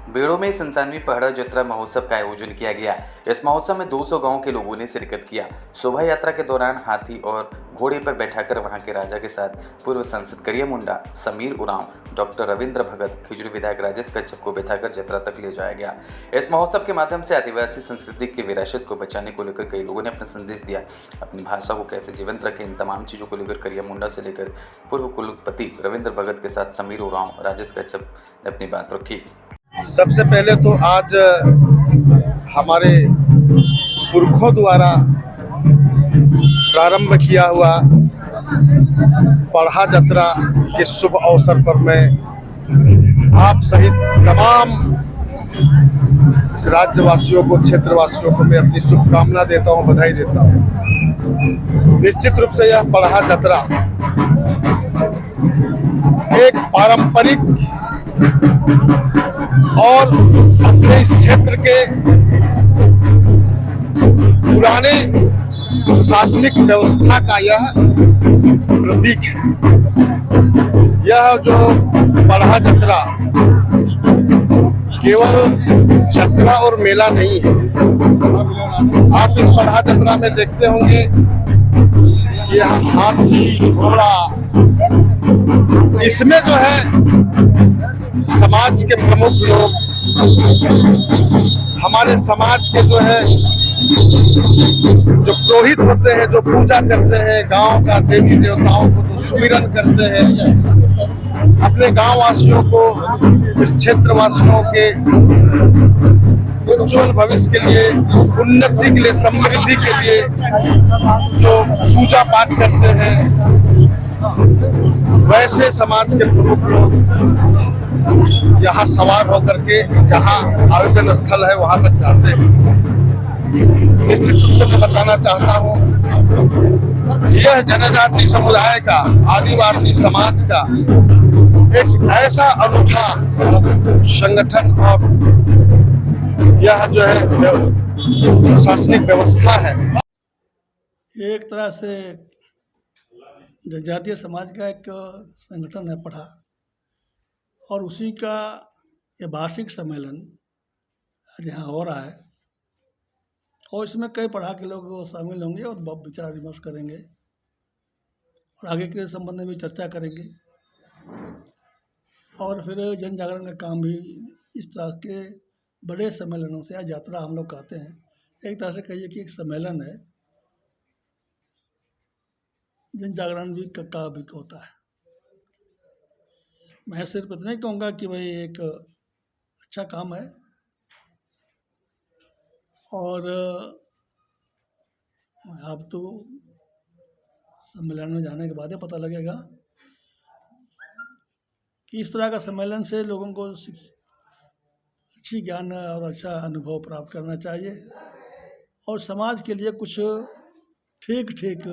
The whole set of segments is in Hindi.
बेड़ो में 97वीं पहड़ा जत्रा महोत्सव का आयोजन किया गया। इस महोत्सव में 200 गांव के लोगों ने शिरकत किया। शोभा यात्रा के दौरान हाथी और घोड़े पर बैठाकर वहां के राजा के साथ पूर्व सांसद करिया मुंडा, समीर उरांव, डॉक्टर रविंद्र भगत, खिजड़ी विधायक राजेश कच्छप को बैठाकर जत्रा तक ले जाया गया। इस महोत्सव के माध्यम से आदिवासी संस्कृति की विरासत को बचाने को लेकर कई लोगों ने अपना संदेश दिया। अपनी भाषा को कैसे जीवंत रखें, इन तमाम चीजों को लेकर करिया मुंडा से लेकर पूर्व कुलपति रविंद्र भगत के साथ समीर उरांव, राजेश कच्छप ने अपनी बात रखी। सबसे पहले तो आज हमारे पुरखों द्वारा प्रारंभ किया हुआ पढ़ा जत्रा के शुभ अवसर पर मैं आप सहित तमाम इस राज्यवासियों को, क्षेत्रवासियों को मैं अपनी शुभकामना देता हूं, बधाई देता हूं। निश्चित रूप से यह पढ़ा जत्रा एक पारंपरिक और अपने इस क्षेत्र के पुराने प्रशासनिक व्यवस्था का यह प्रतीक है। यह जो पढ़ा जत्रा केवल जत्रा और मेला नहीं है। आप इस पढ़ा जत्रा में देखते होंगे यह हाथी, घोड़ा, इसमें जो है समाज के प्रमुख लोग, हमारे समाज के जो है जो पुरोहित होते हैं, जो पूजा करते हैं, गांव का देवी देवताओं को जो सुमिरन करते हैं, अपने गांव वासियों को, इस क्षेत्र वासियों के उज्जवल भविष्य के लिए, उन्नति के लिए, समृद्धि के लिए जो पूजा पाठ करते हैं, वैसे समाज के प्रमुख लोग यहाँ सवार होकर के जहाँ आयोजन स्थल है वहां तक जाते हैं। निश्चित रूप से मैं बताना चाहता हूँ यह जनजाति समुदाय का, आदिवासी समाज का एक ऐसा अनूठा संगठन और यह जो है प्रशासनिक व्यवस्था है। एक तरह से जनजातीय समाज का एक संगठन है पढ़ा, और उसी का ये वार्षिक सम्मेलन यहाँ हो रहा है, और इसमें कई पढ़ा के लोग शामिल होंगे और विचार विमर्श करेंगे और आगे के संबंध में भी चर्चा करेंगे। और फिर जन जागरण का काम भी इस तरह के बड़े सम्मेलनों से, या यात्रा हम लोग कहते हैं, एक तरह से कहिए कि एक सम्मेलन है, जन जागरण भी का भी होता है। मैं सिर्फ इतना ही कहूँगा कि भाई एक अच्छा काम है, और अब तो सम्मेलन में जाने के बाद ही पता लगेगा कि इस तरह का सम्मेलन से लोगों को अच्छी ज्ञान और अच्छा अनुभव प्राप्त करना चाहिए, और समाज के लिए कुछ ठीक ठीक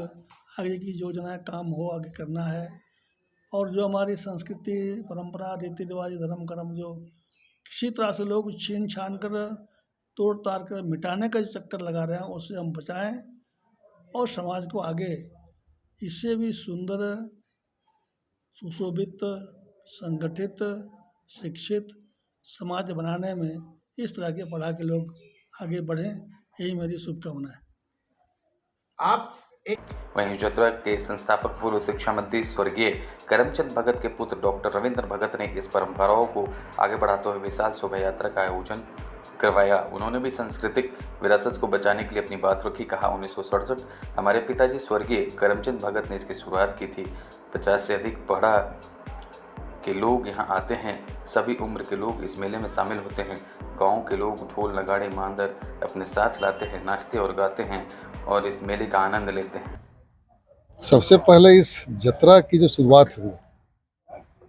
आगे की योजना काम हो, आगे करना है। और जो हमारी संस्कृति, परंपरा, रीति रिवाज, धर्म कर्म जो किसी तरह से लोग छीन छान कर, तोड़ ताड़ कर मिटाने का जो चक्कर लगा रहे हैं, उससे हम बचाएं और समाज को आगे इससे भी सुंदर, सुशोभित, संगठित, शिक्षित समाज बनाने में इस तरह के पढ़ा के लोग आगे बढ़ें, यही मेरी शुभकामना है। वहीं जत्रा के संस्थापक पूर्व शिक्षा मंत्री स्वर्गीय करमचंद भगत के पुत्र डॉक्टर रविंद्र भगत ने इस परंपराओं को आगे बढ़ाते हुए विशाल शोभा यात्रा का आयोजन करवाया। उन्होंने भी सांस्कृतिक विरासत को बचाने के लिए अपनी बात रखी। कहा, 1967 हमारे पिताजी स्वर्गीय करमचंद भगत ने इसकी शुरुआत की थी। 50 से अधिक पढ़ा के लोग यहाँ आते हैं। सभी उम्र के लोग इस मेले में शामिल होते हैं। गाँव के लोग ढोल, नगाड़े, मांदर अपने साथ लाते हैं, नाचते और गाते हैं और इस मेले का आनंद लेते हैं। सबसे पहले इस जत्रा की जो शुरुआत हुई,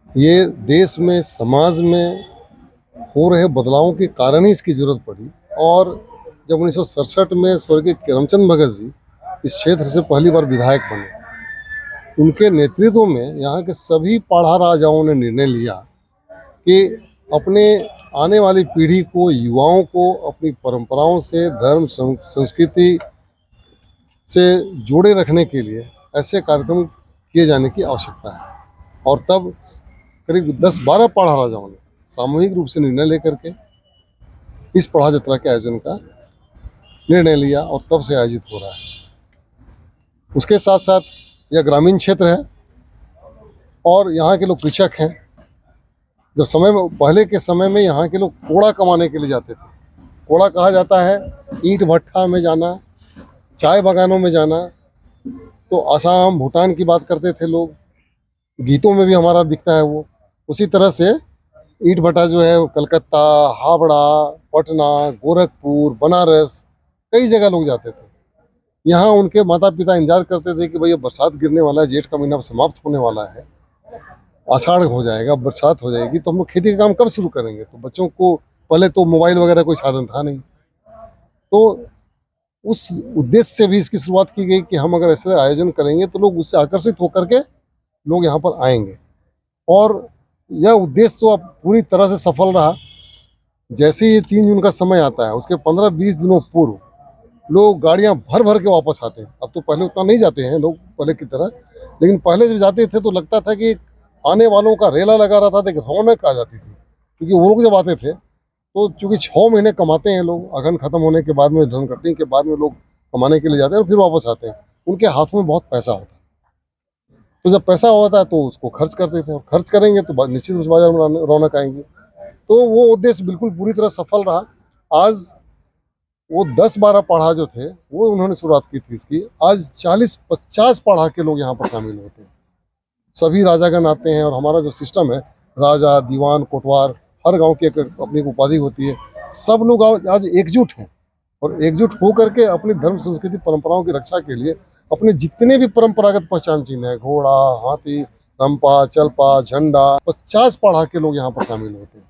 ये देश में, समाज में हो रहे बदलावों के कारण ही इसकी जरूरत पड़ी। और जब 1967 में स्वर्गीय करमचंद भगत जी इस क्षेत्र से पहली बार विधायक बने, उनके नेतृत्व में यहाँ के सभी पढ़ा राजाओं ने निर्णय लिया कि अपने आने वाली पीढ़ी को, युवाओं को अपनी परंपराओं से, धर्म संस्कृति से जोड़े रखने के लिए ऐसे कार्यक्रम किए जाने की आवश्यकता है। और तब करीब 10-12 पढ़ा राजाओं ने सामूहिक रूप से निर्णय लेकर के इस पढ़ा यात्रा के आयोजन का निर्णय लिया और तब से आयोजित हो रहा है। उसके साथ साथ यह ग्रामीण क्षेत्र है और यहाँ के लोग कृषक हैं। जब पहले के समय में यहाँ के लोग कोड़ा कमाने के लिए जाते थे। कोड़ा कहा जाता है ईंट भट्ठा में जाना, चाय बागानों में जाना। तो असम, भूटान की बात करते थे लोग, गीतों में भी हमारा दिखता है वो। उसी तरह से ईंट भट्टा जो है वो कलकत्ता, हावड़ा, पटना, गोरखपुर, बनारस, कई जगह लोग जाते थे। यहाँ उनके माता पिता इंतजार करते थे कि भाई अब बरसात गिरने वाला है, जेठ का महीना समाप्त होने वाला है, आषाढ़ हो जाएगा, बरसात हो जाएगी, तो हम लोग खेती का काम कब शुरू करेंगे। तो बच्चों को पहले तो मोबाइल वगैरह कोई साधन था नहीं, तो उस उद्देश्य से भी इसकी शुरुआत की गई कि हम अगर ऐसे आयोजन करेंगे तो लोग उससे आकर्षित होकर के लोग यहाँ पर आएंगे। और यह उद्देश्य तो अब पूरी तरह से सफल रहा। जैसे ही 3 जून का समय आता है उसके 15-20 दिनों पूर्व लोग गाड़ियां भर भर के वापस आते हैं। अब तो पहले उतना नहीं जाते हैं लोग पहले की तरह, लेकिन पहले जब जाते थे तो लगता था कि आने वालों का रेला लगा रहा था, एक रौनक आ जाती थी। क्योंकि वो लोग जब आते थे तो चूंकि 6 महीने कमाते हैं लोग, अगन खत्म होने के बाद में, धन कटने के बाद में लोग कमाने के लिए जाते हैं और फिर वापस आते हैं। उनके हाथों में बहुत पैसा होता है, तो जब पैसा होता है तो उसको खर्च करते थे। खर्च करेंगे तो निश्चित उस बाजार में रौनक आएंगी। तो वो उद्देश्य बिल्कुल पूरी तरह सफल रहा। आज वो 10-12 पढ़ा जो थे वो उन्होंने शुरुआत की थी इसकी। आज 40-50 पढ़ा के लोग यहाँ पर शामिल होते हैं। सभी राजागण आते हैं और हमारा जो सिस्टम है, राजा, दीवान, कोटवार, हर गांव की एक अपनी एक उपाधि होती है। सब लोग आज एकजुट हैं और एकजुट होकर के अपनी धर्म, संस्कृति, परंपराओं की रक्षा के लिए अपने जितने भी परंपरागत पहचान चिन्ह है, घोड़ा, हाथी, रंपा, चलपा, झंडा, 50 पढ़ा के लोग यहाँ पर शामिल होते हैं।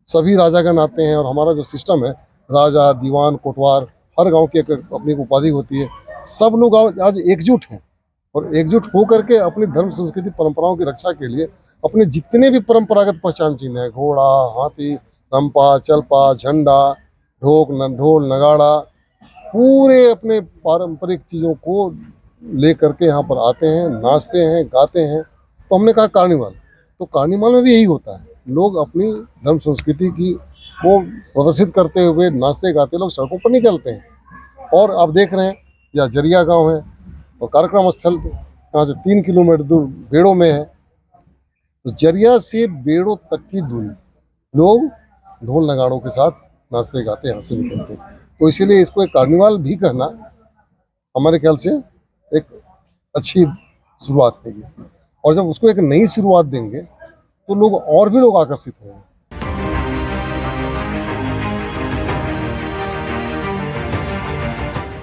सभी राजागण आते हैं और हमारा जो सिस्टम है, राजा, दीवान, कोटवार, हर गांव की एक अपनी एक उपाधि होती है। सब लोग आज एकजुट हैं और एकजुट होकर के अपनी धर्म, संस्कृति, परंपराओं की रक्षा के लिए अपने जितने भी परंपरागत पहचान चिन्ह है, घोड़ा, हाथी, रंपा, चलपा, झंडा, ढोल, नगाड़ा, पूरे अपने पारंपरिक चीज़ों को ले करके यहाँ पर आते हैं, नाचते हैं, गाते हैं। तो हमने कहा कार्निवाल, तो कार्निवाल में भी यही होता है। लोग अपनी धर्म संस्कृति की वो प्रदर्शित करते हुए नाचते गाते लोग सड़कों पर निकलते हैं। और आप देख रहे हैं यह जरिया गांव है और कार्यक्रम स्थल यहाँ से 3 किलोमीटर दूर बेड़ों में है। तो जरिया से बेड़ों तक की दूरी लोग ढोल नगाड़ों के साथ नाचते गाते यहाँ से निकलते हैं। तो इसीलिए इसको एक कार्निवाल भी कहना हमारे ख्याल से एक अच्छी शुरुआत है ये। और जब उसको एक नई शुरुआत देंगे तो लोग और भी लोग आकर्षित होंगे।